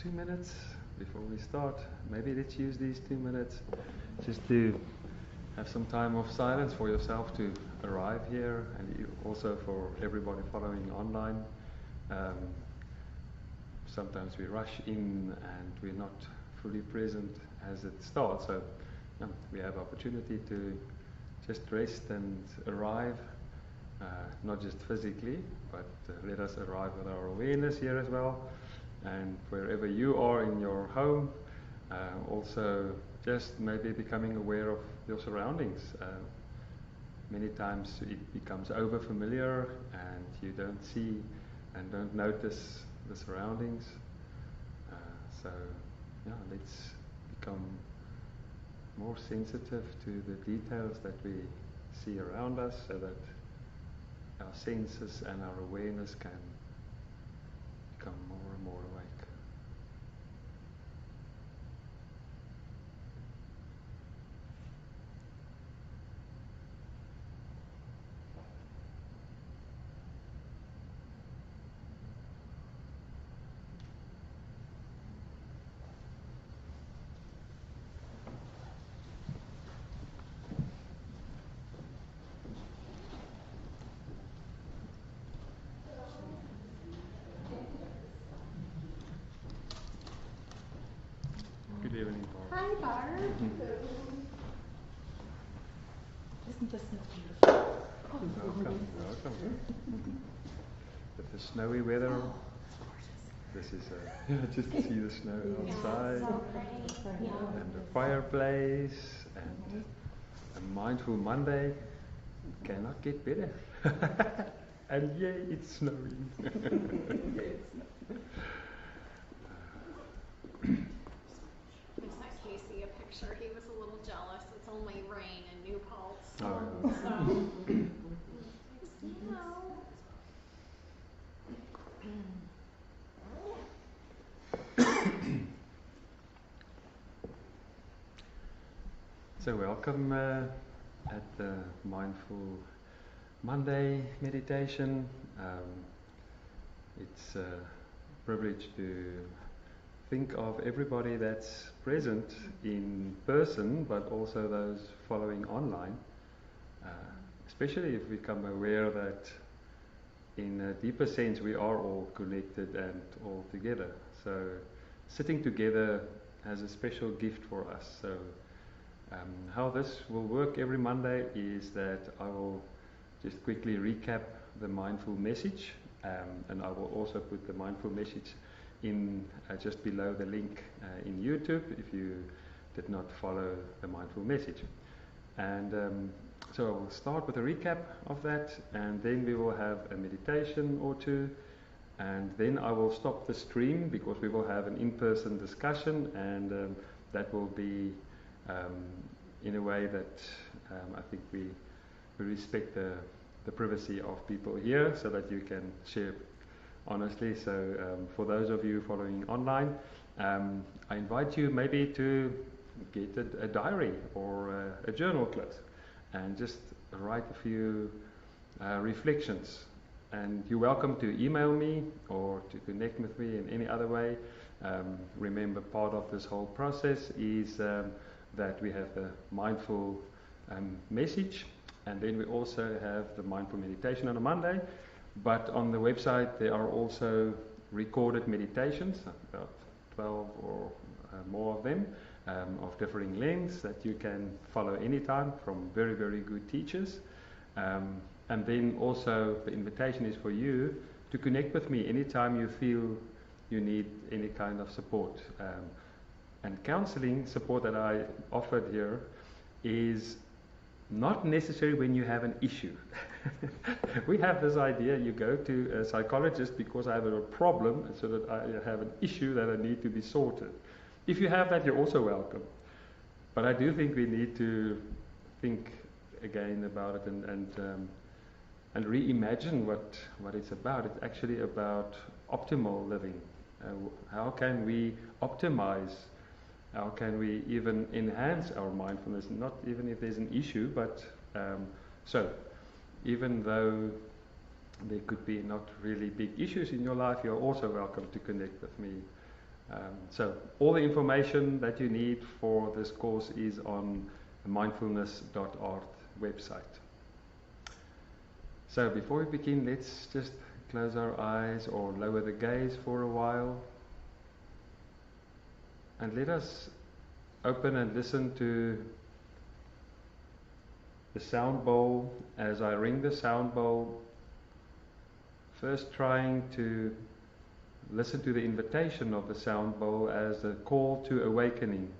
2 minutes before we start. Maybe let's use these 2 minutes just to have some time of silence for yourself to arrive here, and also for everybody following online. Sometimes we rush in and we're not fully present as it starts, so we have opportunity to just rest and arrive, not just physically, but let us arrive with our awareness here as well. And wherever you are in your home, also just maybe becoming aware of your surroundings. Many times it becomes over familiar and you don't see and don't notice the surroundings. So let's become more sensitive to the details that we see around us, so that our senses and our awareness can become more and more awake. Good evening, Barb. Hi, Barb. Isn't the snow beautiful? Welcome. With the snowy weather, this is just to see the snow outside, and the fireplace, and a mindful Monday. Cannot get better. And yay, it's snowing. I sent Casey a picture. He was a little jealous. It's only rain in New Paltz. Oh, So welcome at the Mindful Monday meditation. It's a privilege to think of everybody that's present in person, but also those following online, especially if we become aware that in a deeper sense we are all connected and all together. So sitting together has a special gift for us. So how this will work every Monday is that I will just quickly recap the mindful message, and I will also put the mindful message in just below the link in YouTube if you did not follow the mindful message. And so I will start with a recap of that, and then we will have a meditation or two, and then I will stop the stream because we will have an in-person discussion, and that will be in a way that I think we respect the privacy of people here, so that you can share honestly. So for those of you following online, I invite you maybe to get a diary or a journal close and just write a few reflections. And you're welcome to email me or to connect with me in any other way. Remember, part of this whole process is that we have the mindful message, and then we also have the mindful meditation on a Monday. But on the website there are also recorded meditations, about 12 or more of them, of differing lengths, that you can follow anytime from very, very good teachers. And then also the invitation is for you to connect with me anytime you feel you need any kind of support. And counseling support that I offered here is not necessary when you have an issue. We have this idea, you go to a psychologist because I have a problem, so that I have an issue that I need to be sorted. If you have that, you're also welcome. But I do think we need to think again about it and reimagine what it's about. It's actually about optimal living. How can we optimize? How can we even enhance our mindfulness? Not even if there's an issue, but so even though there could be not really big issues in your life, you're also welcome to connect with me So all the information that you need for this course is on the mindfulness.art website. So before we begin, let's just close our eyes or lower the gaze for a while. And let us open and listen to the sound bowl as I ring the sound bowl. First trying to listen to the invitation of the sound bowl as a call to awakening.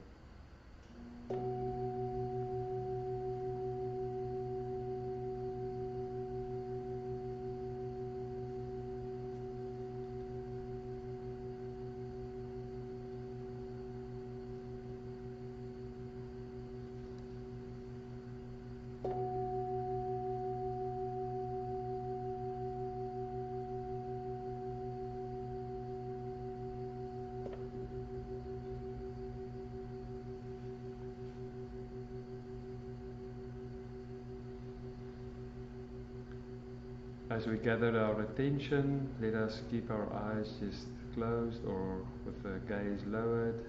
As we gather our attention, let us keep our eyes just closed or with the gaze lowered.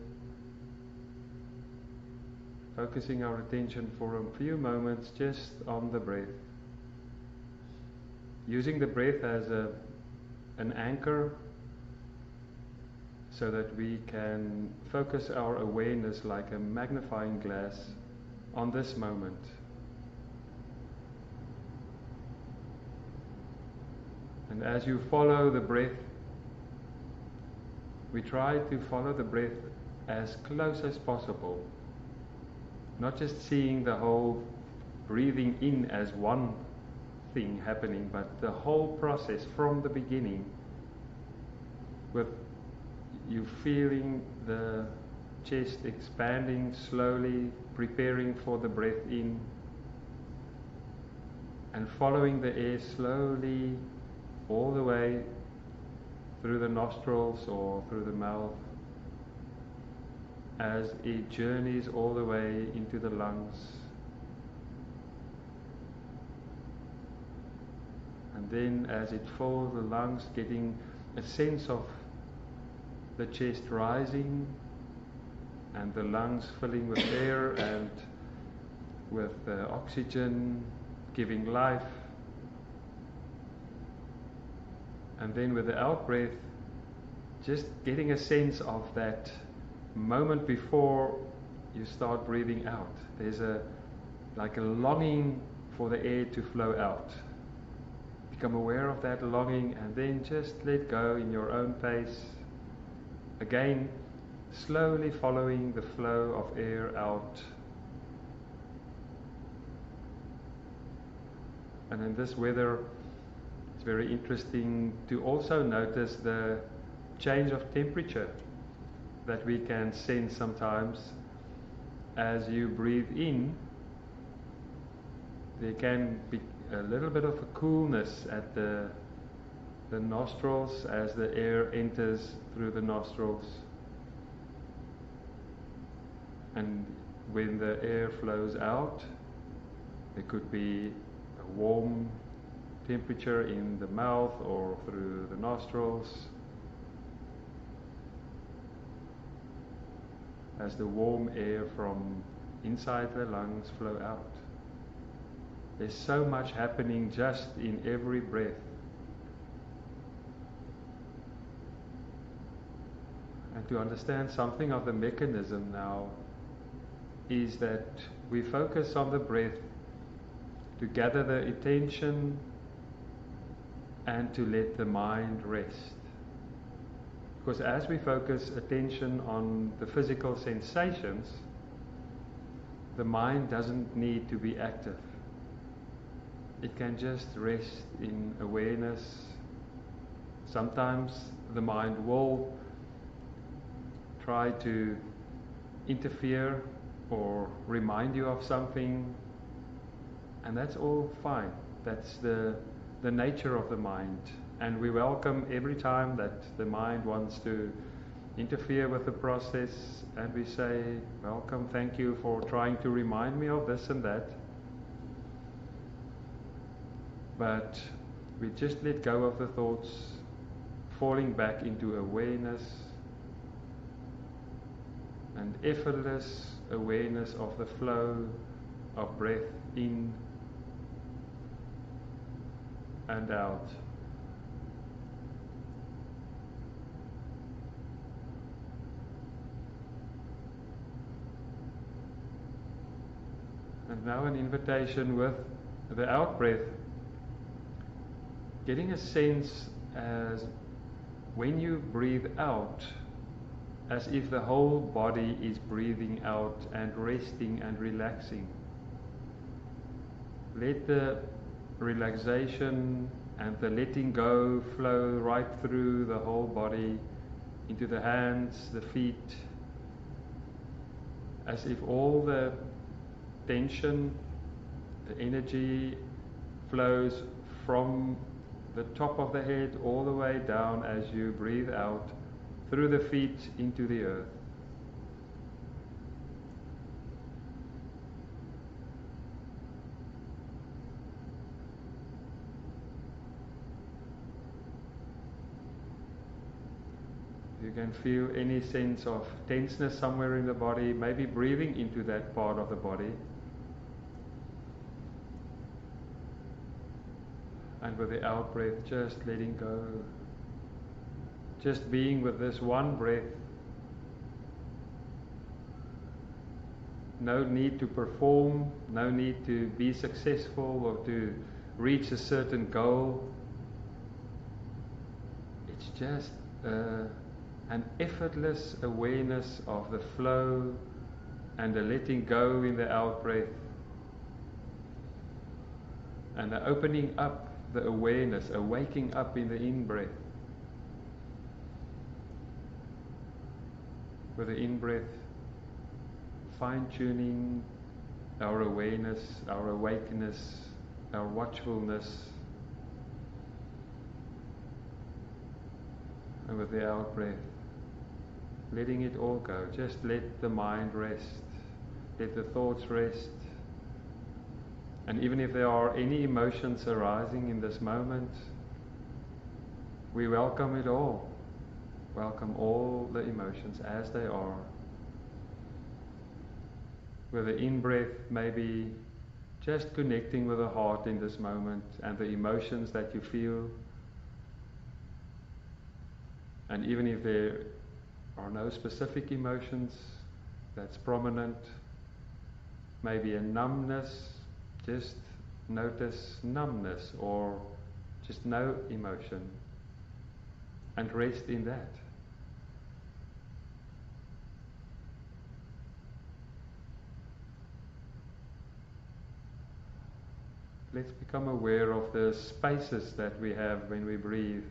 Focusing our attention for a few moments just on the breath. Using the breath as an anchor so that we can focus our awareness like a magnifying glass on this moment. And as you follow the breath, we try to follow the breath as close as possible. Not just seeing the whole breathing in as one thing happening, but the whole process from the beginning, with you feeling the chest expanding slowly, preparing for the breath in, and following the air slowly all the way through the nostrils or through the mouth as it journeys all the way into the lungs. And then as it fills the lungs, getting a sense of the chest rising and the lungs filling with air and with oxygen, giving life. And then with the out-breath, just getting a sense of that moment before you start breathing out. There's like a longing for the air to flow out. Become aware of that longing and then just let go in your own pace. Again, slowly following the flow of air out. And in this weather, it's very interesting to also notice the change of temperature that we can sense sometimes. As you breathe in, there can be a little bit of a coolness at the nostrils as the air enters through the nostrils. And when the air flows out, there could be a warm temperature in the mouth or through the nostrils. As the warm air from inside the lungs flow out. There's so much happening just in every breath. And to understand something of the mechanism now is that we focus on the breath to gather the attention and to let the mind rest. Because as we focus attention on the physical sensations, the mind doesn't need to be active. It can just rest in awareness. Sometimes the mind will try to interfere or remind you of something, and that's all fine. That's the nature of the mind. And we welcome every time that the mind wants to interfere with the process, and we say, welcome, thank you for trying to remind me of this and that. But we just let go of the thoughts, falling back into awareness, and effortless awareness of the flow of breath in and out. And now an invitation with the out breath, getting a sense as when you breathe out, as if the whole body is breathing out and resting and relaxing. Let the relaxation and the letting go flow right through the whole body, into the hands, the feet, as if all the tension, the energy flows from the top of the head all the way down as you breathe out through the feet into the earth. You can feel any sense of tenseness somewhere in the body, maybe breathing into that part of the body. And with the out breath, just letting go. Just being with this one breath. No need to perform, no need to be successful or to reach a certain goal. It's just an effortless awareness of the flow and the letting go in the out breath. And the opening up the awareness, a waking up in the in-breath. With the in-breath, fine-tuning our awareness, our awakeness, our watchfulness. And with the out-breath, letting it all go. Just let the mind rest. Let the thoughts rest. And even if there are any emotions arising in this moment, we welcome it all. Welcome all the emotions as they are. With the in-breath, maybe just connecting with the heart in this moment and the emotions that you feel. And even if there are no specific emotions that's prominent, maybe a numbness, just notice numbness or just no emotion and rest in that. Let's become aware of the spaces that we have when we breathe.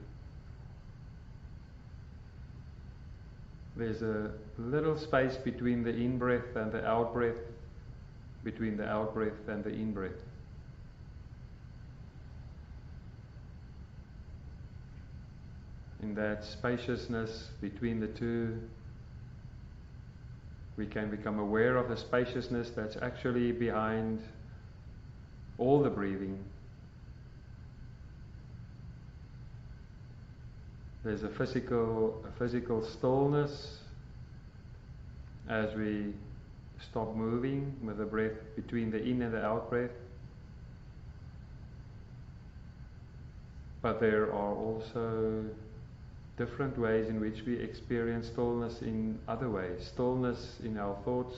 There's a little space between the in-breath and the out-breath, between the out-breath and the in-breath. In that spaciousness between the two, we can become aware of the spaciousness that's actually behind all the breathing. There's a physical stillness as we stop moving with the breath between the in and the out breath. But there are also different ways in which we experience stillness in other ways. Stillness in our thoughts,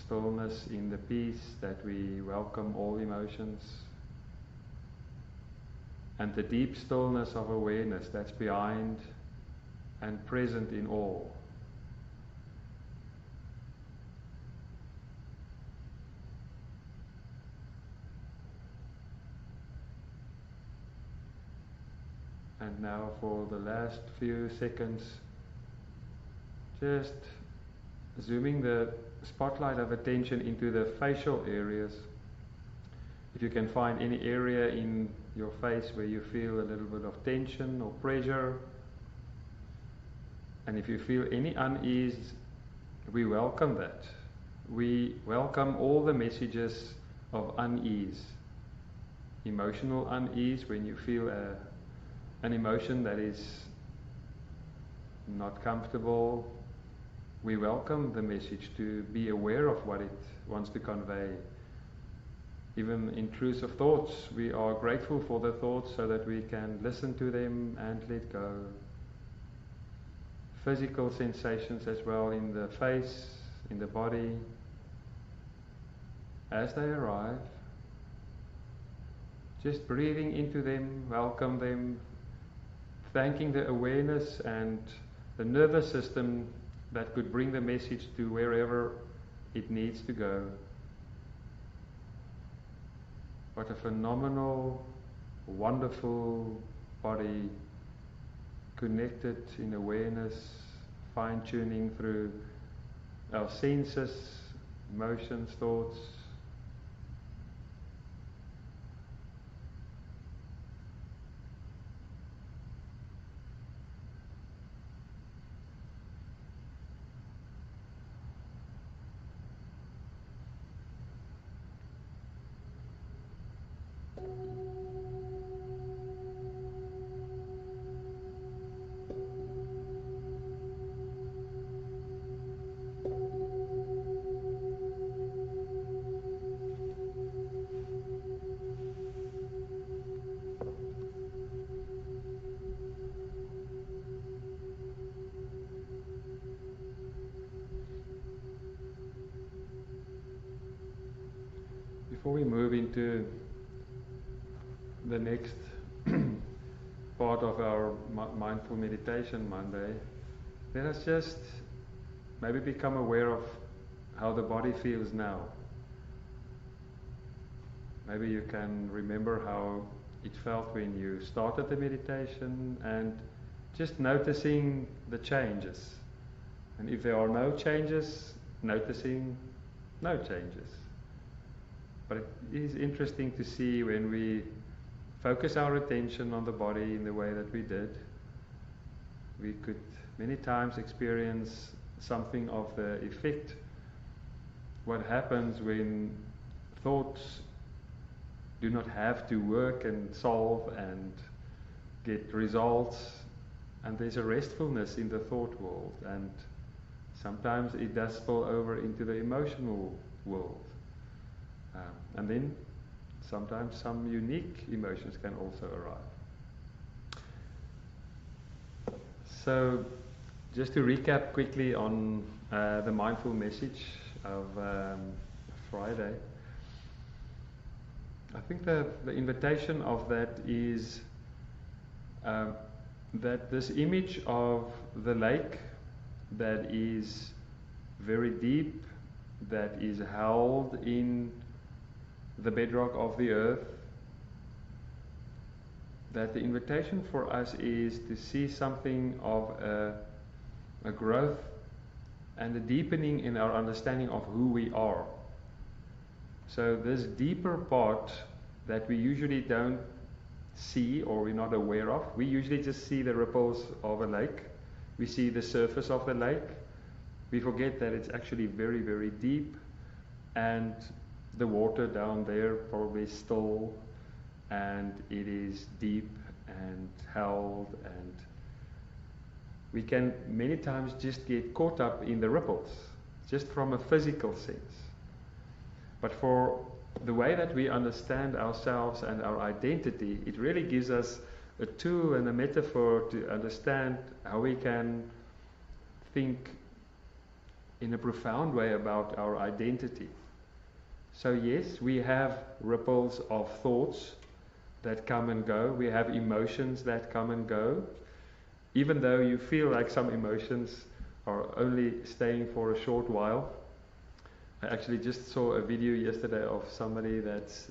stillness in the peace that we welcome all emotions, and the deep stillness of awareness that's behind and present in all. And now for the last few seconds, just zooming the spotlight of attention into the facial areas. If you can find any area in your face where you feel a little bit of tension or pressure, and if you feel any unease, we welcome that. We welcome all the messages of unease. Emotional unease, when you feel an emotion that is not comfortable, we welcome the message to be aware of what it wants to convey. Even intrusive thoughts, we are grateful for the thoughts so that we can listen to them and let go. Physical sensations as well in the face, in the body, as they arrive. Just breathing into them, welcome them, thanking the awareness and the nervous system that could bring the message to wherever it needs to go. What a phenomenal, wonderful body, connected in awareness, fine-tuning through our senses, emotions, thoughts. Before we move into the next part of our Mindful Meditation Monday, let us just maybe become aware of how the body feels now. Maybe you can remember how it felt when you started the meditation and just noticing the changes. And if there are no changes, noticing no changes. But it is interesting to see when we focus our attention on the body in the way that we did, we could many times experience something of the effect. What happens when thoughts do not have to work and solve and get results, and there's a restfulness in the thought world, and sometimes it does spill over into the emotional world. And then sometimes some unique emotions can also arrive. So just to recap quickly on the mindful message of Friday, I think the invitation of that is that this image of the lake that is very deep, that is held in the bedrock of the earth, that the invitation for us is to see something of a growth and a deepening in our understanding of who we are. So this deeper part that we usually don't see or we're not aware of, we usually just see the ripples of a lake. We see the surface of the lake. We forget that it's actually very, very deep, and the water down there probably still, and it is deep and held, and we can many times just get caught up in the ripples, just from a physical sense. But for the way that we understand ourselves and our identity, it really gives us a tool and a metaphor to understand how we can think in a profound way about our identity. So yes, we have ripples of thoughts that come and go. We have emotions that come and go. Even though you feel like some emotions are only staying for a short while. I actually just saw a video yesterday of somebody that's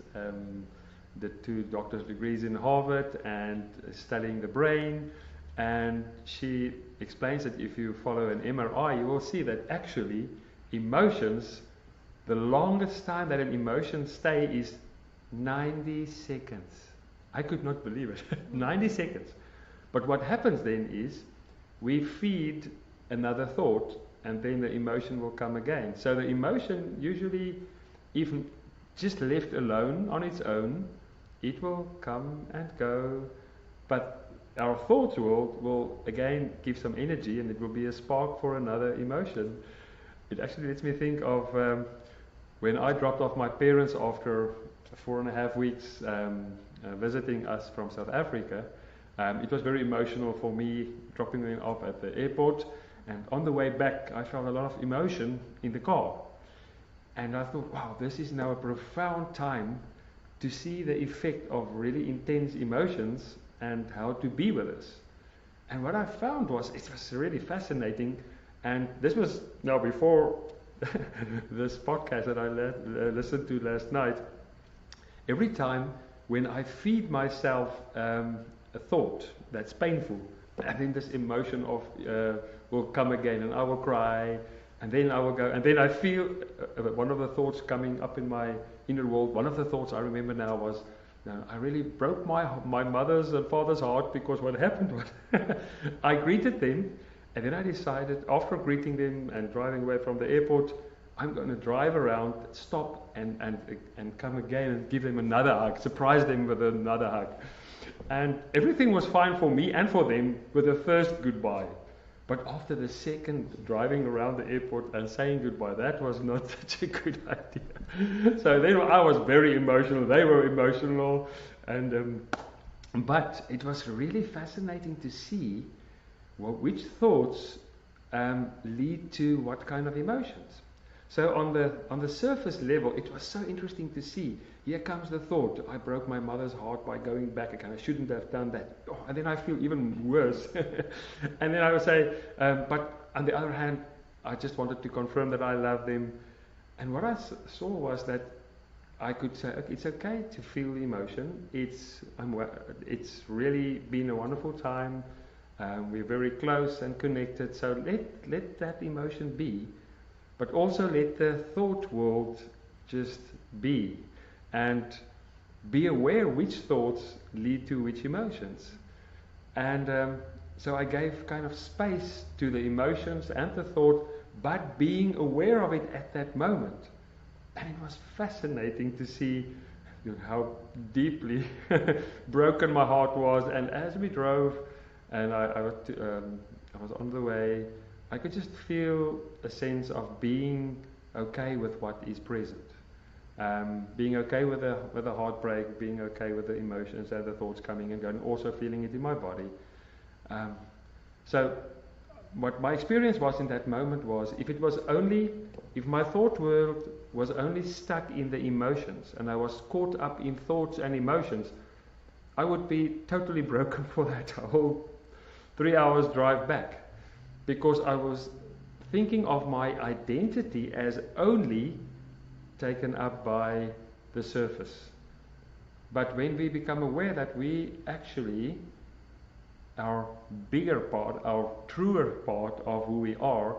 did 2 doctor's degrees in Harvard and studying the brain. And she explains that if you follow an MRI, you will see that actually emotions, the longest time that an emotion stays is 90 seconds. I could not believe it. 90 seconds. But what happens then is we feed another thought, and then the emotion will come again. So the emotion usually, even just left alone on its own, it will come and go. But our thoughts world will again give some energy, and it will be a spark for another emotion. It actually lets me think of when I dropped off my parents after 4.5 weeks visiting us from South Africa. It was very emotional for me dropping them off at the airport, and on the way back I felt a lot of emotion in the car. And I thought, wow, this is now a profound time to see the effect of really intense emotions and how to be with us. And what I found was, it was really fascinating, and this was now before this podcast that I listened to last night. Every time when I feed myself a thought that's painful, and then this emotion of will come again, and I will cry, and then I will go, and then I feel one of the thoughts coming up in my inner world. One of the thoughts I remember now was, I really broke my mother's and father's heart, because what happened was I greeted them, and then I decided, after greeting them and driving away from the airport, I'm going to drive around, stop, and come again and give them another hug, surprise them with another hug. And everything was fine for me and for them with the first goodbye. But after the second driving around the airport and saying goodbye, that was not such a good idea. So then I was very emotional, they were emotional, and but it was really fascinating to see which thoughts lead to what kind of emotions. So on the surface level, it was so interesting to see. Here comes the thought, I broke my mother's heart by going back again. I shouldn't have done that. Oh, and then I feel even worse. And then I would say, but on the other hand, I just wanted to confirm that I love them. And what I saw was that I could say, okay, it's okay to feel the emotion. It's really been a wonderful time. We're very close and connected. So let that emotion be. But also let the thought world just be, and be aware which thoughts lead to which emotions. And so I gave kind of space to the emotions and the thought, but being aware of it at that moment. And it was fascinating to see how deeply broken my heart was. And as we drove, and I was on the way, I could just feel a sense of being okay with what is present. Being okay with the heartbreak, being okay with the emotions and the thoughts coming and going, also feeling it in my body. So what my experience was in that moment was, if my thought world was only stuck in the emotions, and I was caught up in thoughts and emotions, I would be totally broken for that whole 3 hours drive back. Because I was thinking of my identity as only taken up by the surface. But when we become aware that we actually, our bigger part, our truer part of who we are,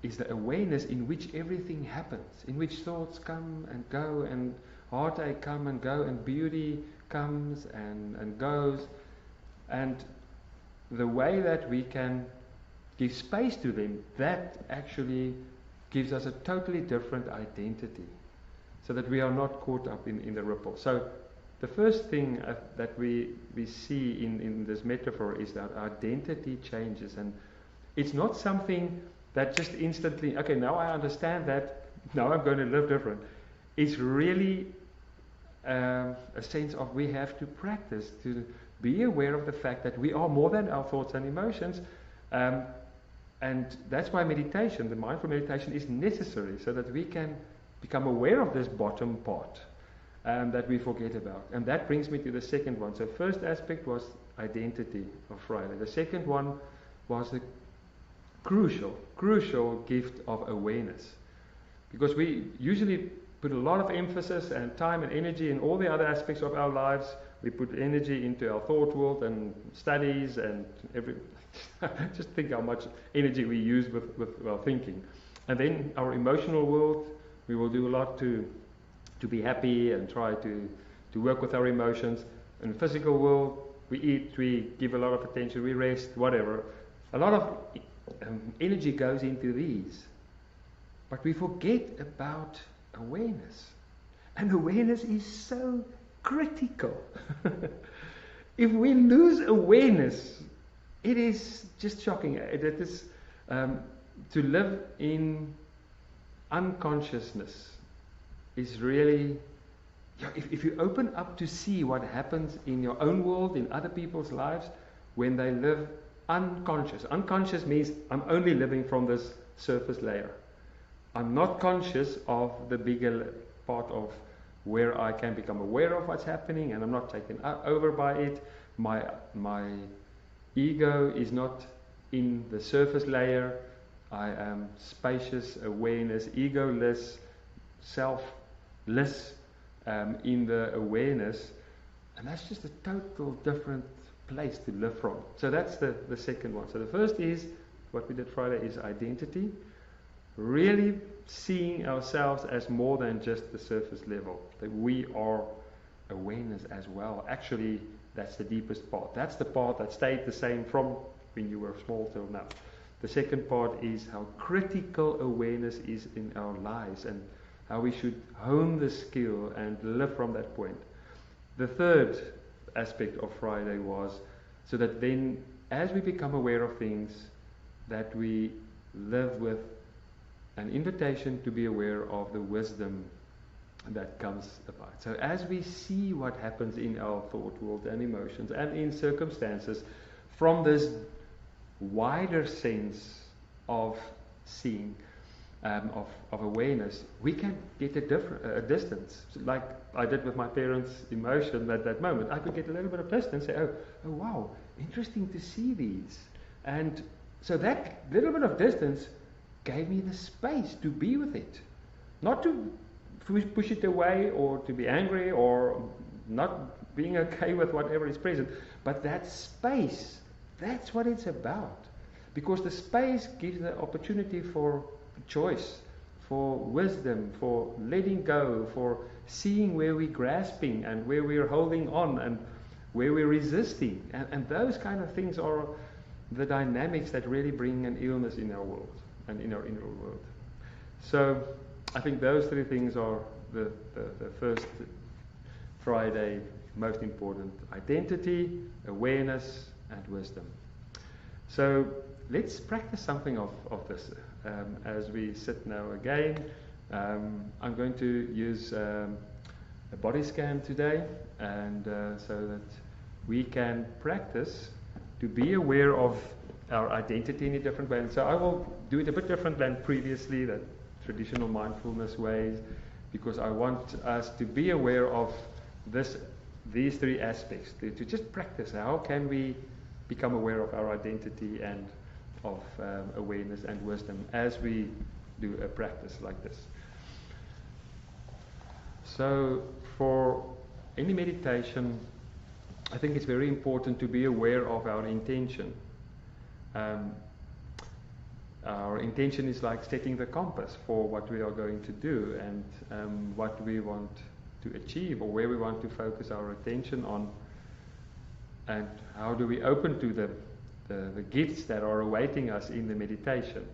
is the awareness in which everything happens, in which thoughts come and go, and heartache come and go, and beauty comes and goes. And the way that we can give space to them, that actually gives us a totally different identity, so that we are not caught up in the ripple. So the first thing that we see in this metaphor is that identity changes, and it's not something that just instantly, okay, now I understand that, now I'm going to live different. It's really a sense of we have to practice to be aware of the fact that we are more than our thoughts and emotions. And that's why meditation, the mindful meditation, is necessary, so that we can become aware of this bottom part that we forget about. And that brings me to the second one. So first aspect was identity of Friday. The second one was the crucial gift of awareness. Because we usually put a lot of emphasis and time and energy in all the other aspects of our lives. We put energy into our thought world and studies and everything. Just think how much energy we use with our thinking. And then our emotional world, we will do a lot to be happy and try to work with our emotions. In the physical world, we eat, we give a lot of attention, we rest, whatever. A lot of energy goes into these. But we forget about awareness. And awareness is so critical. if we lose awareness, it is just shocking. It is to live in unconsciousness is really, if you open up to see what happens in your own world, in other people's lives, when they live unconscious. Unconscious means I'm only living from this surface layer. I'm not conscious of the bigger part of where I can become aware of what's happening, and I'm not taken over by it. My ego is not in the surface layer. I am spacious, awareness, egoless, selfless in the awareness, and that's just a total different place to live from. So that's the second one. So the first is, what we did Friday, is identity. Really seeing ourselves as more than just the surface level, that we are awareness as well. Actually, that's the deepest part. That's the part that stayed the same from when you were small till now. The second part is how critical awareness is in our lives and how we should hone the skill and live from that point. The third aspect of Friday was so that then, as we become aware of things, that we live with an invitation to be aware of the wisdom that comes about. So as we see what happens in our thought world and emotions and in circumstances from this wider sense of seeing, of awareness, we can get a distance. Like I did with my parents' emotion at that moment. I could get a little bit of distance and say, oh wow, interesting to see these. And so that little bit of distance gave me the space to be with it. Not to push it away or to be angry or not being okay with whatever is present, but that space, that's what it's about. Because the space gives the opportunity for choice, for wisdom, for letting go, for seeing where we're grasping and where we're holding on and where we're resisting. And those kind of things are the dynamics that really bring an illness in our world and in our inner world. So I think those three things are the first Friday most important: identity, awareness, and wisdom. So let's practice something of this as we sit now again. I'm going to use a body scan today, and so that we can practice to be aware of our identity in a different way. And so I will do it a bit different than previously, the traditional mindfulness ways, because I want us to be aware of these three aspects, to just practice. How can we become aware of our identity and of awareness and wisdom as we do a practice like this? So for any meditation, I think it's very important to be aware of our intention. Our intention is like setting the compass for what we are going to do and what we want to achieve, or where we want to focus our attention on, and how do we open to the gifts that are awaiting us in the meditation.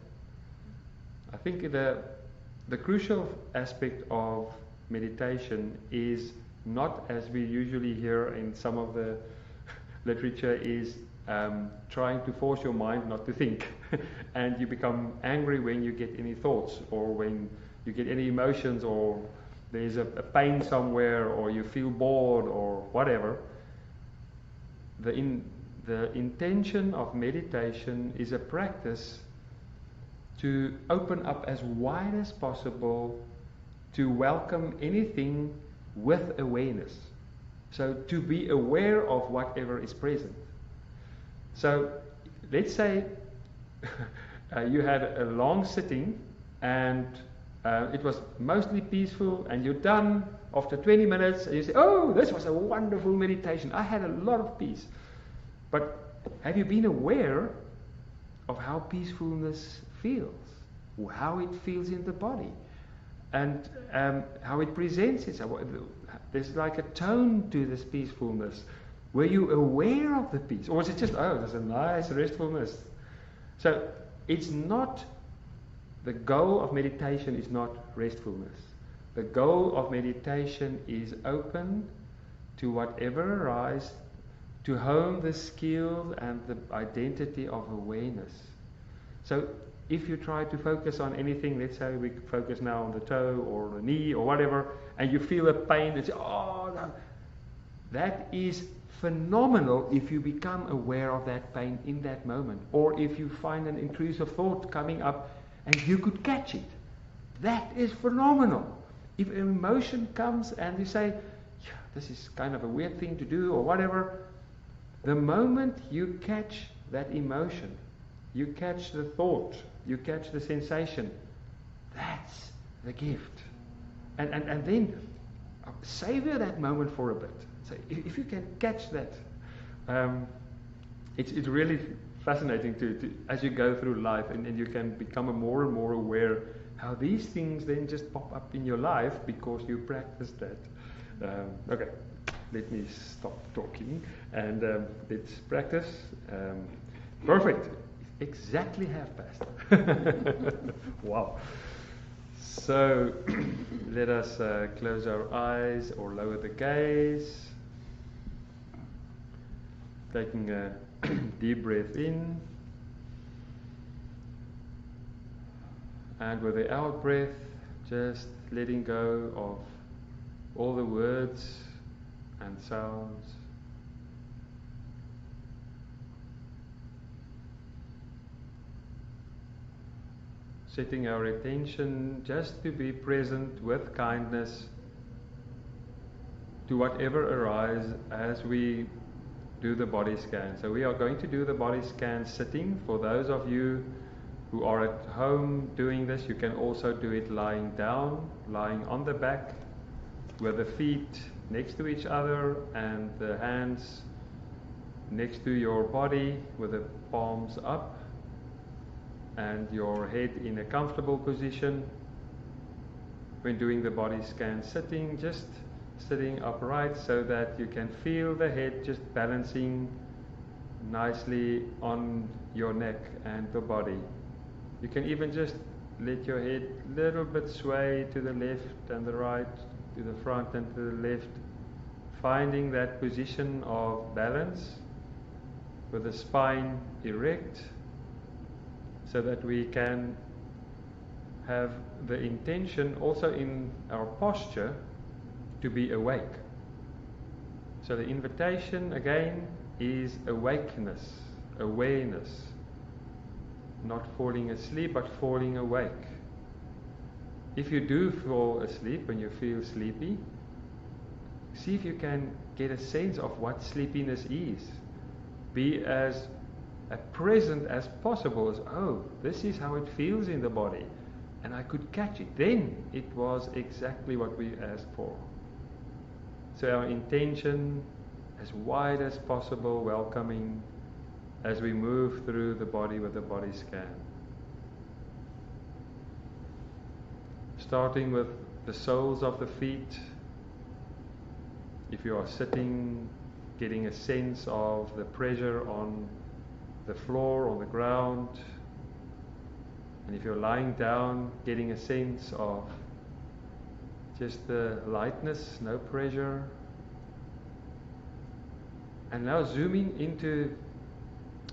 I think the crucial aspect of meditation is not, as we usually hear in some of the literature, is trying to force your mind not to think and you become angry when you get any thoughts or when you get any emotions, or there's a pain somewhere, or you feel bored or whatever. The intention of meditation is a practice to open up as wide as possible to welcome anything with awareness. So to be aware of whatever is present. So let's say you had a long sitting and it was mostly peaceful, and you're done after 20 minutes and you say, oh, this was a wonderful meditation, I had a lot of peace. But have you been aware of how peacefulness feels, or how it feels in the body, and how it presents itself? There's like a tone to this peacefulness. Were you aware of the peace? Or was it just, oh, there's a nice restfulness? So it's not, the goal of meditation is not restfulness. The goal of meditation is open to whatever arises, to hone the skill and the identity of awareness. So if you try to focus on anything, let's say we focus now on the toe or the knee or whatever, and you feel a pain and say, oh, no. That is phenomenal if you become aware of that pain in that moment. Or if you find an intrusive thought coming up and you could catch it. That is phenomenal. If an emotion comes and you say, yeah, this is kind of a weird thing to do or whatever, the moment you catch that emotion, you catch the thought, you catch the sensation, that's the gift. And then savor that moment for a bit. So if you can catch that, it's really fascinating to as you go through life, and you can become more and more aware how these things then just pop up in your life because you practice that. Okay, let me stop talking and let's practice. Perfect. Exactly half past. Wow. So let us close our eyes or lower the gaze. Taking a deep breath in. And with the out breath, just letting go of all the words and sounds. Setting our attention just to be present with kindness to whatever arises as we do the body scan. So we are going to do the body scan sitting. For those of you who are at home doing this, you can also do it lying down, lying on the back with the feet next to each other and the hands next to your body with the palms up and your head in a comfortable position. When doing the body scan sitting, just sitting upright so that you can feel the head just balancing nicely on your neck and the body. You can even just let your head a little bit sway to the left and the right, to the front and to the left, finding that position of balance with the spine erect so that we can have the intention also in our posture to be awake. So the invitation again is awakeness, awareness. Not falling asleep, but falling awake. If you do fall asleep and you feel sleepy, see if you can get a sense of what sleepiness is. Be as present as possible as, oh, this is how it feels in the body. And I could catch it. Then it was exactly what we asked for. So our intention as wide as possible, welcoming as we move through the body with the body scan. Starting with the soles of the feet. If you are sitting, getting a sense of the pressure on the floor, on the ground. And if you're lying down, getting a sense of just the lightness, no pressure. And now zooming into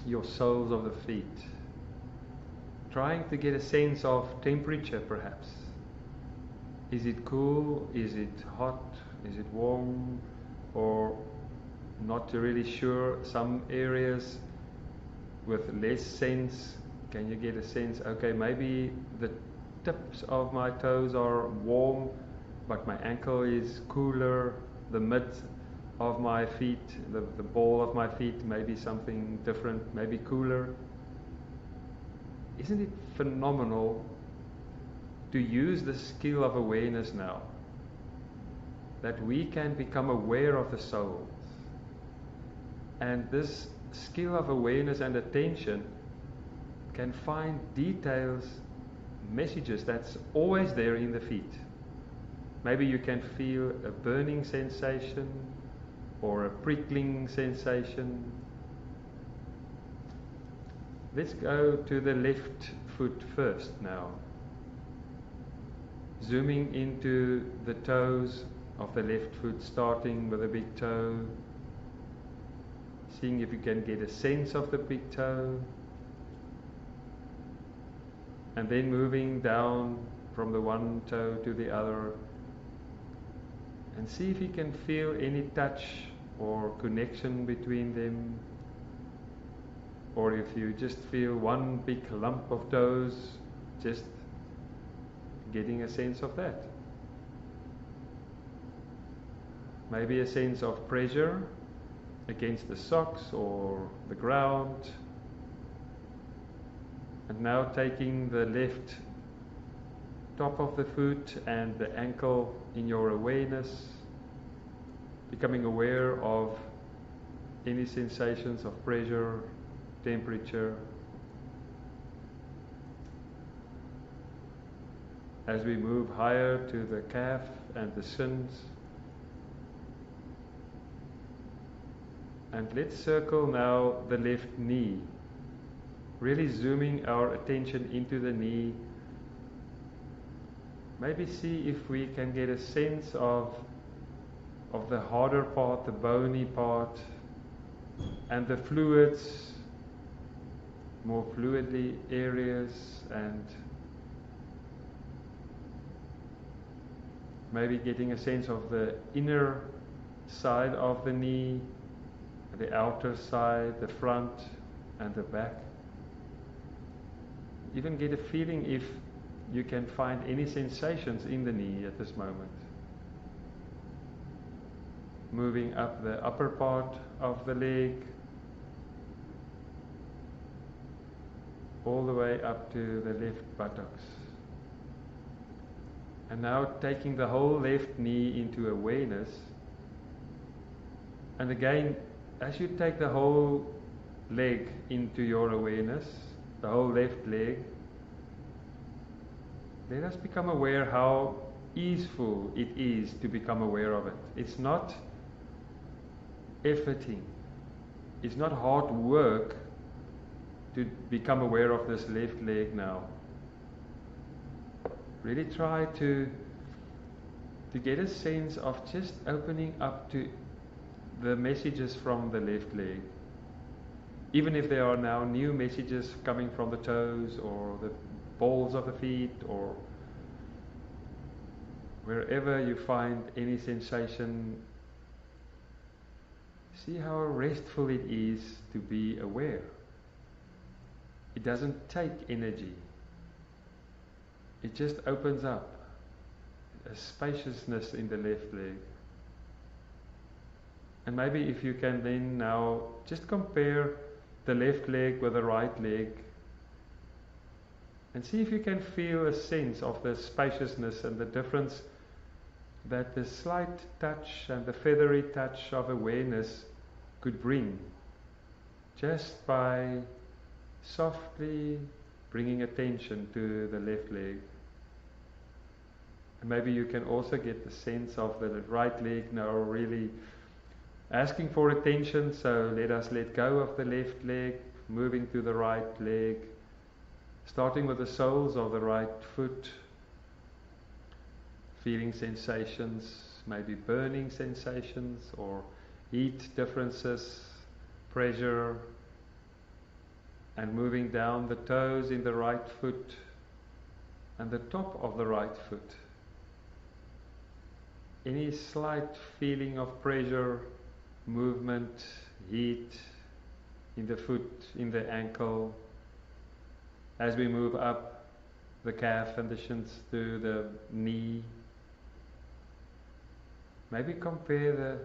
your soles of the feet. Trying to get a sense of temperature perhaps. Is it cool? Is it hot? Is it warm? Or not really sure? Some areas with less sense, can you get a sense, okay, maybe the tips of my toes are warm, but my ankle is cooler, the mid of my feet, the ball of my feet, maybe something different, maybe cooler. Isn't it phenomenal to use the skill of awareness now? That we can become aware of the soul. And this skill of awareness and attention can find details, messages that's always there in the feet. Maybe you can feel a burning sensation or a prickling sensation. Let's go to the left foot first now. Zooming into the toes of the left foot, starting with the big toe. seeing if you can get a sense of the big toe, and then moving down from the one toe to the other, and see if you can feel any touch or connection between them, or if you just feel one big lump of toes, just getting a sense of that. Maybe a sense of pressure against the socks or the ground. And now taking the left top of the foot and the ankle in your awareness, becoming aware of any sensations of pressure, temperature. As we move higher to the calf and the shins, and let's circle now the left knee, really zooming our attention into the knee. Maybe see if we can get a sense of the harder part, the bony part, and the fluids, more fluidly areas, and maybe getting a sense of the inner side of the knee, the outer side, the front and the back. Even get a feeling if you can find any sensations in the knee at this moment. Moving up the upper part of the leg, all the way up to the left buttocks. And now taking the whole left knee into awareness. And again, as you take the whole leg into your awareness, the whole left leg, let us become aware how easeful it is to become aware of it. It's not efforting. It's not hard work to become aware of this left leg now. Really try to get a sense of just opening up to the messages from the left leg. Even if there are now new messages coming from the toes or the balls of the feet or wherever you find any sensation, see how restful it is to be aware. It doesn't take energy. It just opens up a spaciousness in the left leg. And maybe if you can then now just compare the left leg with the right leg and see if you can feel a sense of the spaciousness and the difference that the slight touch and the feathery touch of awareness could bring just by softly bringing attention to the left leg. And maybe you can also get the sense of the right leg now really asking for attention, so let us let go of the left leg, moving to the right leg, starting with the soles of the right foot, feeling sensations, maybe burning sensations or heat differences, pressure, and moving down the toes in the right foot and the top of the right foot. Any slight feeling of pressure, movement, heat in the foot, in the ankle, as we move up the calf and the shins to the knee. Maybe compare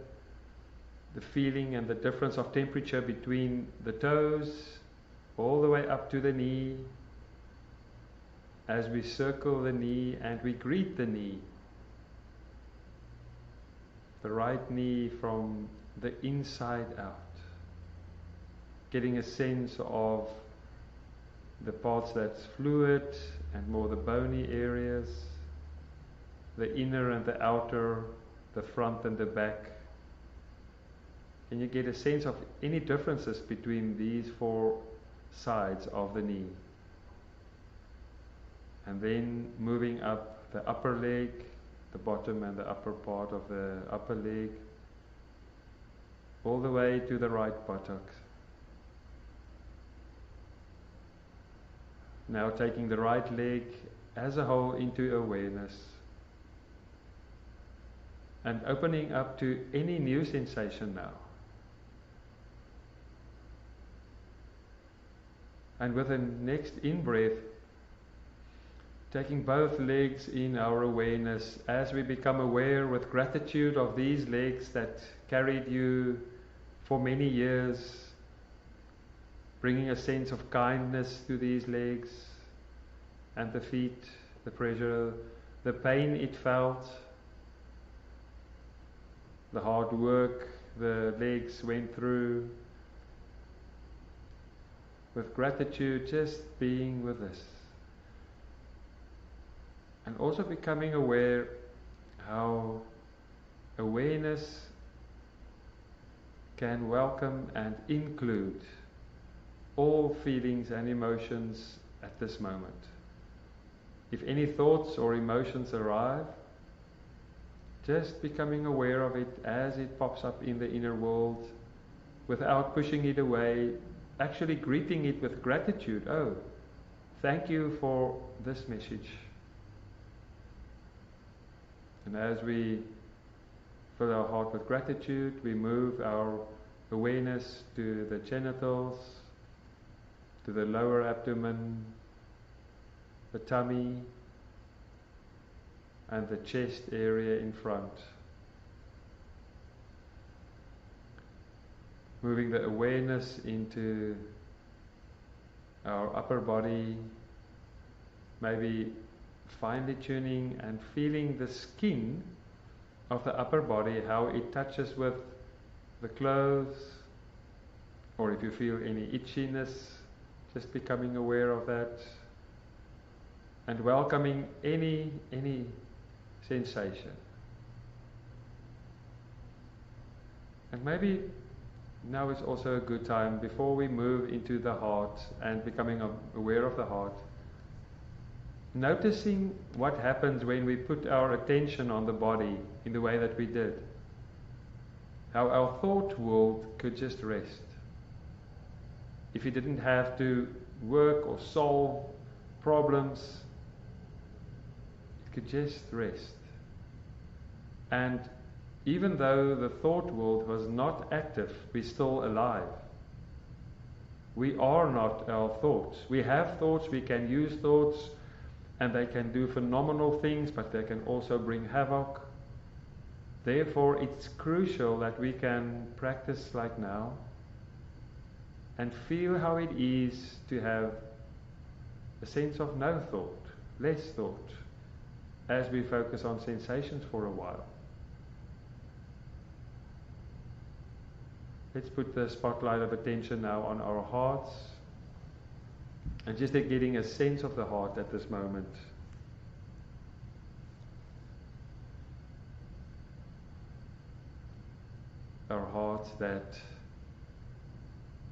the feeling and the difference of temperature between the toes all the way up to the knee, as we circle the knee and we greet the knee. The right knee from the inside out, getting a sense of the parts that's fluid and more the bony areas, the inner and the outer, the front and the back. Can you get a sense of any differences between these four sides of the knee? And then moving up the upper leg, the bottom and the upper part of the upper leg, all the way to the right buttocks. Now taking the right leg as a whole into awareness and opening up to any new sensation now. And with the next in-breath, taking both legs in our awareness as we become aware with gratitude of these legs that carried you for many years, bringing a sense of kindness to these legs and the feet, the pressure, the pain it felt, the hard work the legs went through. With gratitude, just being with this. And also becoming aware how awareness can welcome and include all feelings and emotions at this moment. If any thoughts or emotions arrive, just becoming aware of it as it pops up in the inner world without pushing it away, actually greeting it with gratitude. Oh, thank you for this message. And as we fill our heart with gratitude, we move our awareness to the genitals, to the lower abdomen, the tummy, and the chest area in front. Moving the awareness into our upper body, maybe finely tuning and feeling the skin of the upper body, how it touches with the clothes, or if you feel any itchiness, just becoming aware of that and welcoming any sensation. And maybe now is also a good time, before we move into the heart and becoming aware of the heart, noticing what happens when we put our attention on the body in the way that we did. How our thought world could just rest. If you didn't have to work or solve problems, it could just rest. And even though the thought world was not active, we're still alive. We are not our thoughts. We have thoughts, we can use thoughts, and they can do phenomenal things, but they can also bring havoc. Therefore, it's crucial that we can practice like now and feel how it is to have a sense of no thought, less thought, as we focus on sensations for a while. Let's put the spotlight of attention now on our hearts and just getting a sense of the heart at this moment. Our heart that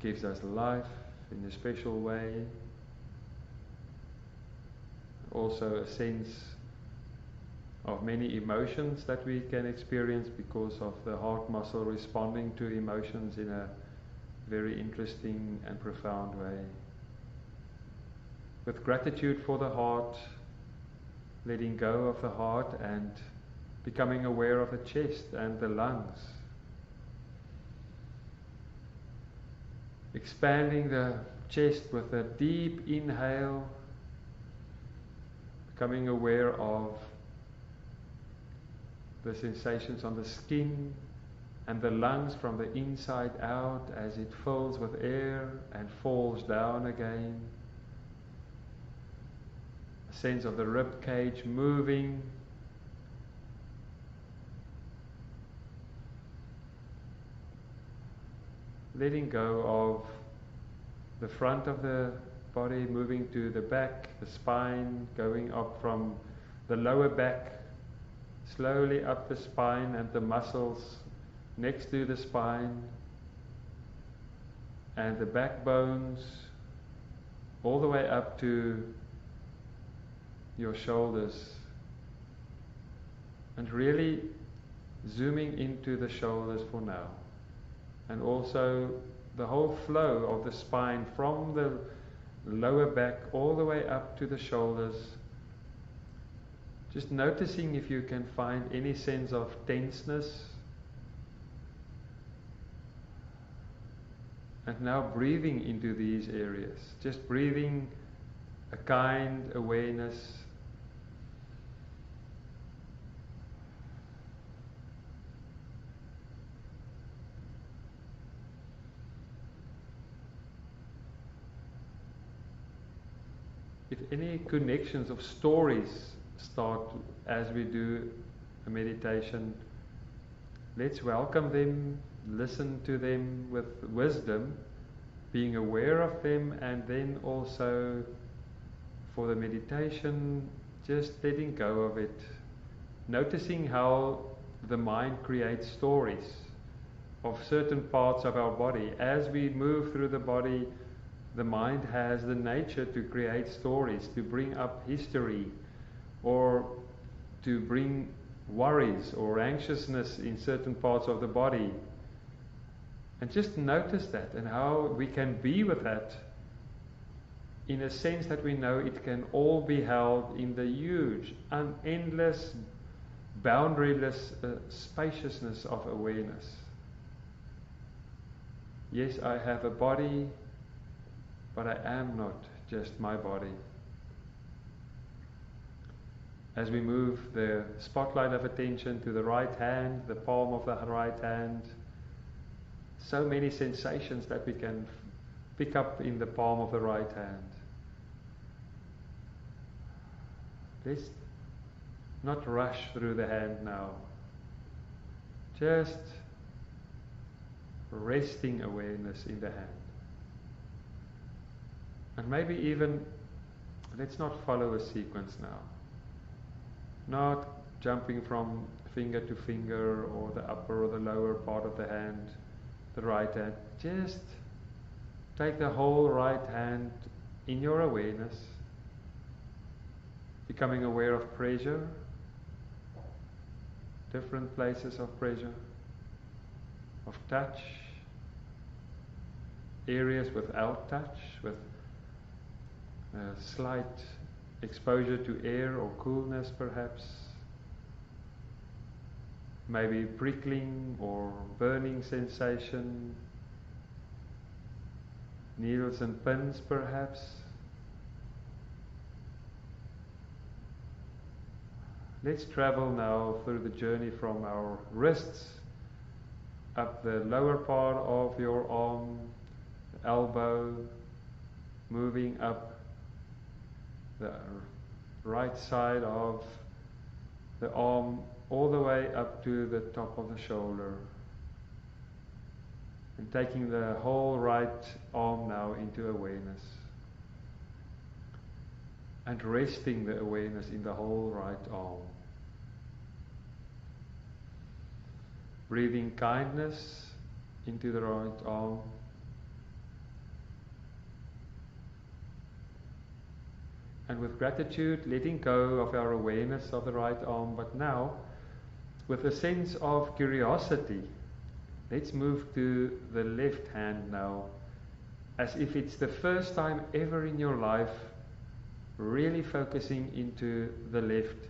gives us life in a special way. Also a sense of many emotions that we can experience because of the heart muscle responding to emotions in a very interesting and profound way. With gratitude for the heart, letting go of the heart and becoming aware of the chest and the lungs. Expanding the chest with a deep inhale, becoming aware of the sensations on the skin and the lungs from the inside out as it fills with air and falls down again. A sense of the rib cage moving. Letting go of the front of the body, moving to the back, the spine, going up from the lower back, slowly up the spine and the muscles next to the spine, and the backbones, all the way up to your shoulders. And really zooming into the shoulders for now. and also the whole flow of the spine from the lower back all the way up to the shoulders. Just noticing if you can find any sense of tenseness. And now breathing into these areas. Just breathing a kind awareness. If any connections of stories start as we do a meditation, let's welcome them, listen to them with wisdom, being aware of them, and then also for the meditation, just letting go of it, noticing how the mind creates stories of certain parts of our body. As we move through the body, the mind has the nature to create stories, to bring up history, or to bring worries or anxiousness in certain parts of the body. And just notice that and how we can be with that in a sense that we know it can all be held in the huge, endless, boundaryless spaciousness of awareness. Yes, I have a body, but I am not just my body. As we move the spotlight of attention to the right hand, the palm of the right hand, so many sensations that we can pick up in the palm of the right hand. Let's not rush through the hand now. Just resting awareness in the hand. And maybe even, let's not follow a sequence now. Not jumping from finger to finger or the upper or the lower part of the hand, the right hand. Just take the whole right hand in your awareness, becoming aware of pressure, different places of pressure, of touch, areas without touch, with slight exposure to air or coolness perhaps, maybe prickling or burning sensation, needles and pins perhaps. Let's travel now through the journey from our wrists up the lower part of your arm, the elbow, moving up the right side of the arm all the way up to the top of the shoulder, and taking the whole right arm now into awareness and resting the awareness in the whole right arm, breathing kindness into the right arm, and with gratitude, letting go of our awareness of the right arm, but now, with a sense of curiosity, let's move to the left hand now, as if it's the first time ever in your life, really focusing into the left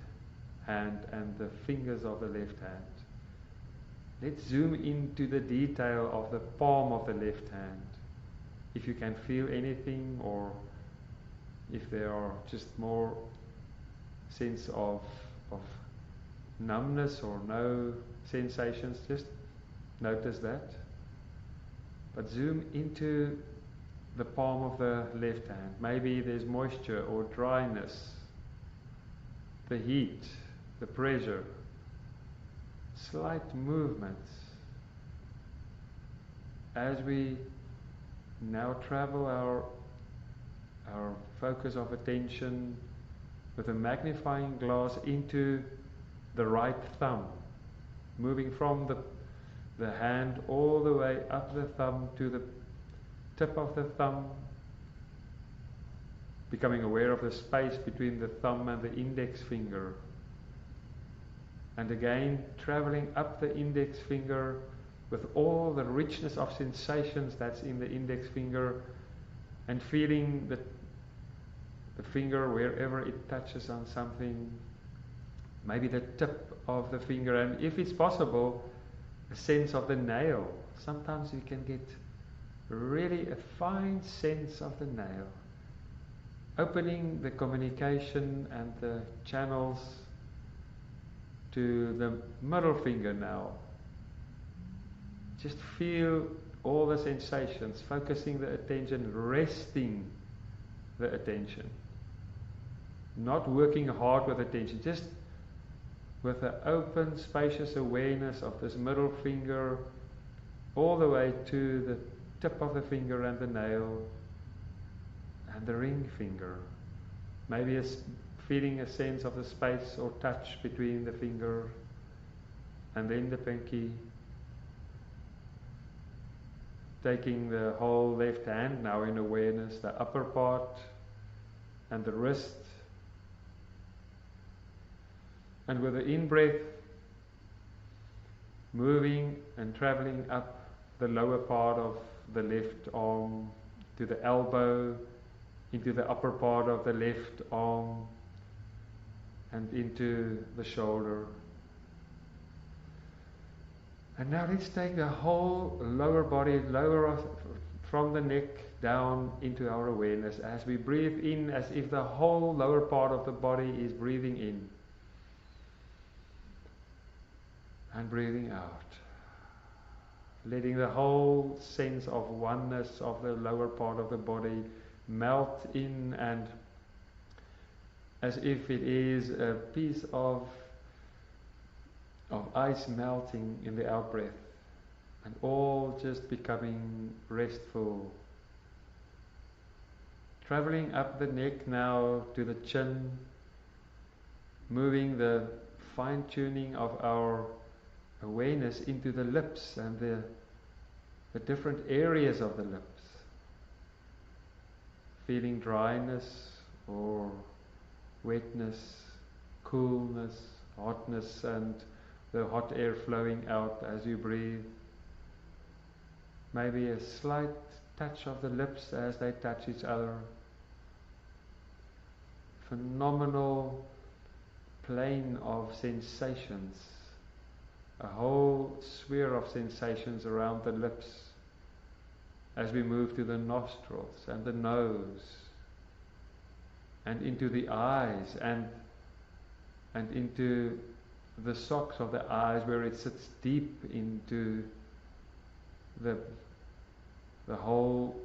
hand and the fingers of the left hand. Let's zoom into the detail of the palm of the left hand. If you can feel anything, or if there are just more sense of numbness or no sensations, just notice that. But zoom into the palm of the left hand. Maybe there's moisture or dryness, the heat, the pressure, slight movements. As we now travel our focus of attention with a magnifying glass into the right thumb, moving from the hand all the way up the thumb to the tip of the thumb, becoming aware of the space between the thumb and the index finger, and again traveling up the index finger with all the richness of sensations that's in the index finger, and feeling the finger wherever it touches on something, maybe the tip of the finger, and if it's possible, a sense of the nail. Sometimes you can get really a fine sense of the nail. Opening the communication and the channels to the middle finger now. Just feel all the sensations, focusing the attention, resting the attention. Not working hard with attention, just with an open, spacious awareness of this middle finger all the way to the tip of the finger and the nail and the ring finger. Maybe feeling a sense of the space or touch between the finger and then the pinky. Taking the whole left hand now in awareness, the upper part and the wrist. And with the in-breath, moving and traveling up the lower part of the left arm to the elbow, into the upper part of the left arm, and into the shoulder. And now let's take the whole lower body, from the neck down into our awareness as we breathe in, as if the whole lower part of the body is breathing in. And breathing out. Letting the whole sense of oneness of the lower part of the body melt in, and as if it is a piece of ice melting in the out-breath, and all just becoming restful. Traveling up the neck now to the chin, moving the fine-tuning of our awareness into the lips and the different areas of the lips. Feeling dryness or wetness, coolness, hotness, and the hot air flowing out as you breathe. Maybe a slight touch of the lips as they touch each other. Phenomenal plane of sensations. A whole sphere of sensations around the lips as we move to the nostrils and the nose and into the eyes and into the sockets of the eyes, where it sits deep into the whole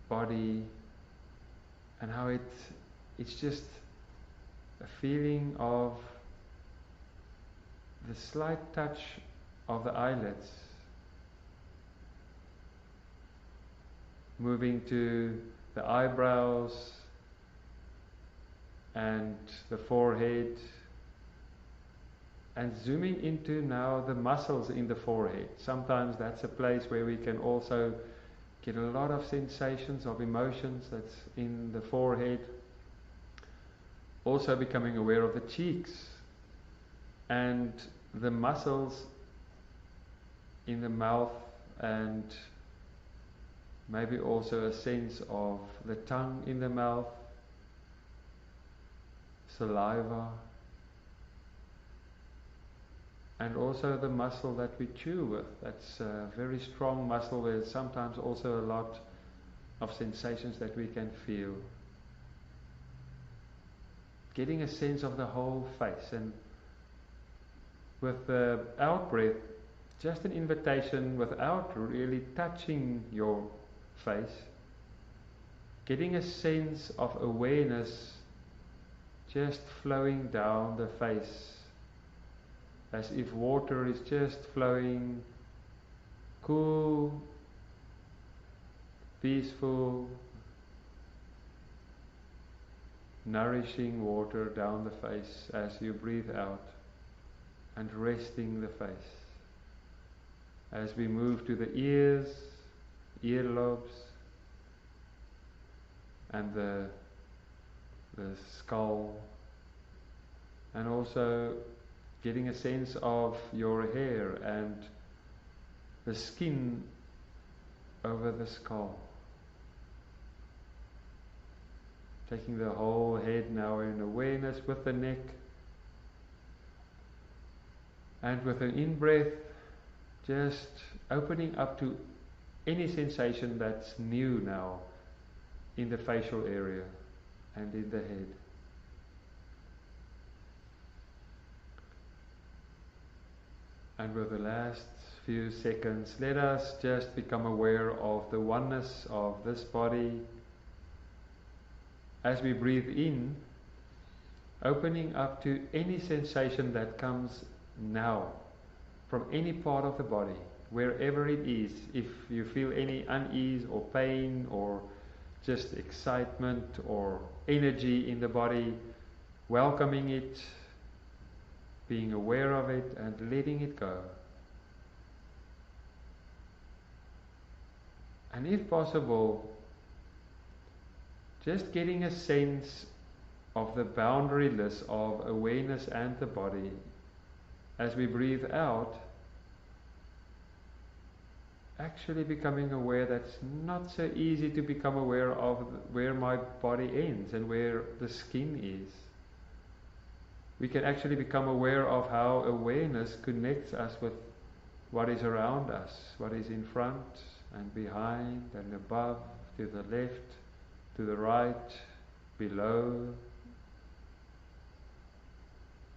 body, and how it's just a feeling of the slight touch of the eyelids, moving to the eyebrows and the forehead, and zooming into now the muscles in the forehead. Sometimes that's a place where we can also get a lot of sensations of emotions that's in the forehead. Also becoming aware of the cheeks and the muscles in the mouth, and maybe also a sense of the tongue in the mouth, saliva, and also the muscle that we chew with. That's a very strong muscle. There's sometimes also a lot of sensations that we can feel. Getting a sense of the whole face, and with the out-breath, just an invitation without really touching your face, getting a sense of awareness just flowing down the face, as if water is just flowing, cool, peaceful, nourishing water down the face as you breathe out, and resting the face. As we move to the ears, earlobes, and the skull, and also getting a sense of your hair and the skin over the skull. Taking the whole head now in awareness with the neck. And with an in-breath, just opening up to any sensation that's new now in the facial area and in the head. And with the last few seconds, let us just become aware of the oneness of this body. As we breathe in, opening up to any sensation that comes now from any part of the body, wherever it is. If you feel any unease or pain or just excitement or energy in the body, welcoming it, being aware of it and letting it go. And if possible, just getting a sense of the boundaryless of awareness and the body. As we breathe out, actually becoming aware that it's not so easy to become aware of where my body ends and where the skin is. We can actually become aware of how awareness connects us with what is around us, what is in front and behind and above, to the left, to the right, below.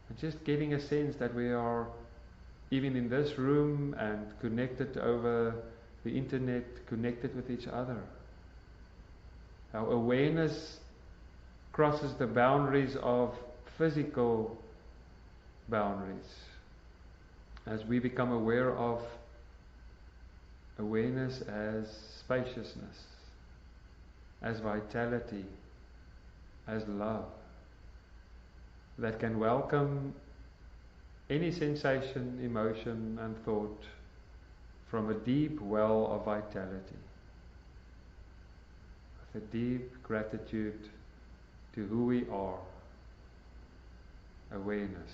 And just getting a sense that we are, even in this room and connected over the internet, connected with each other. Our awareness crosses the boundaries of physical boundaries. As we become aware of awareness as spaciousness, as vitality, as love, that can welcome any sensation, emotion and thought from a deep well of vitality, with a deep gratitude to who we are, awareness,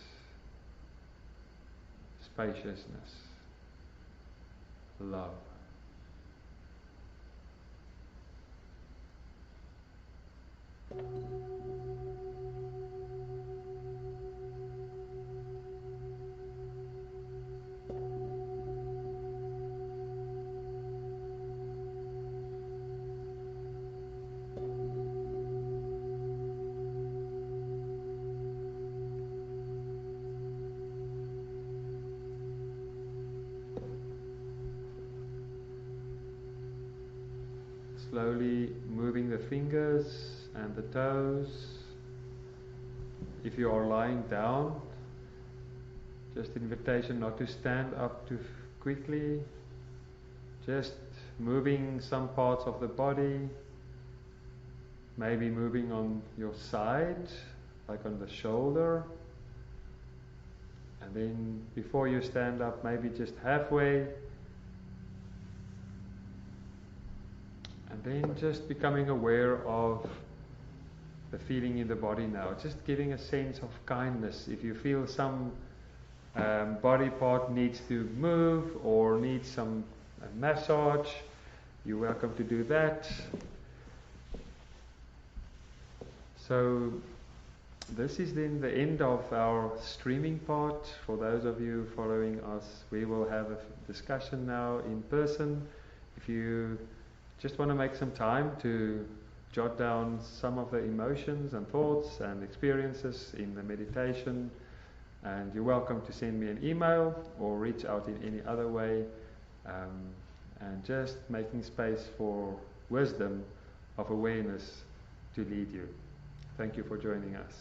spaciousness, love. Slowly moving the fingers and the toes. If you are lying down, just invitation not to stand up too quickly. Just moving some parts of the body. Maybe moving on your side, like on the shoulder. And then before you stand up, maybe just halfway. And then just becoming aware of the feeling in the body now. Just giving a sense of kindness. If you feel some body part needs to move or needs some massage, you're welcome to do that. So this is then the end of our streaming part. For those of you following us, we will have a discussion now in person. If you just want to make some time to jot down some of the emotions and thoughts and experiences in the meditation, and you're welcome to send me an email or reach out in any other way, and just making space for wisdom of awareness to lead you. Thank you for joining us.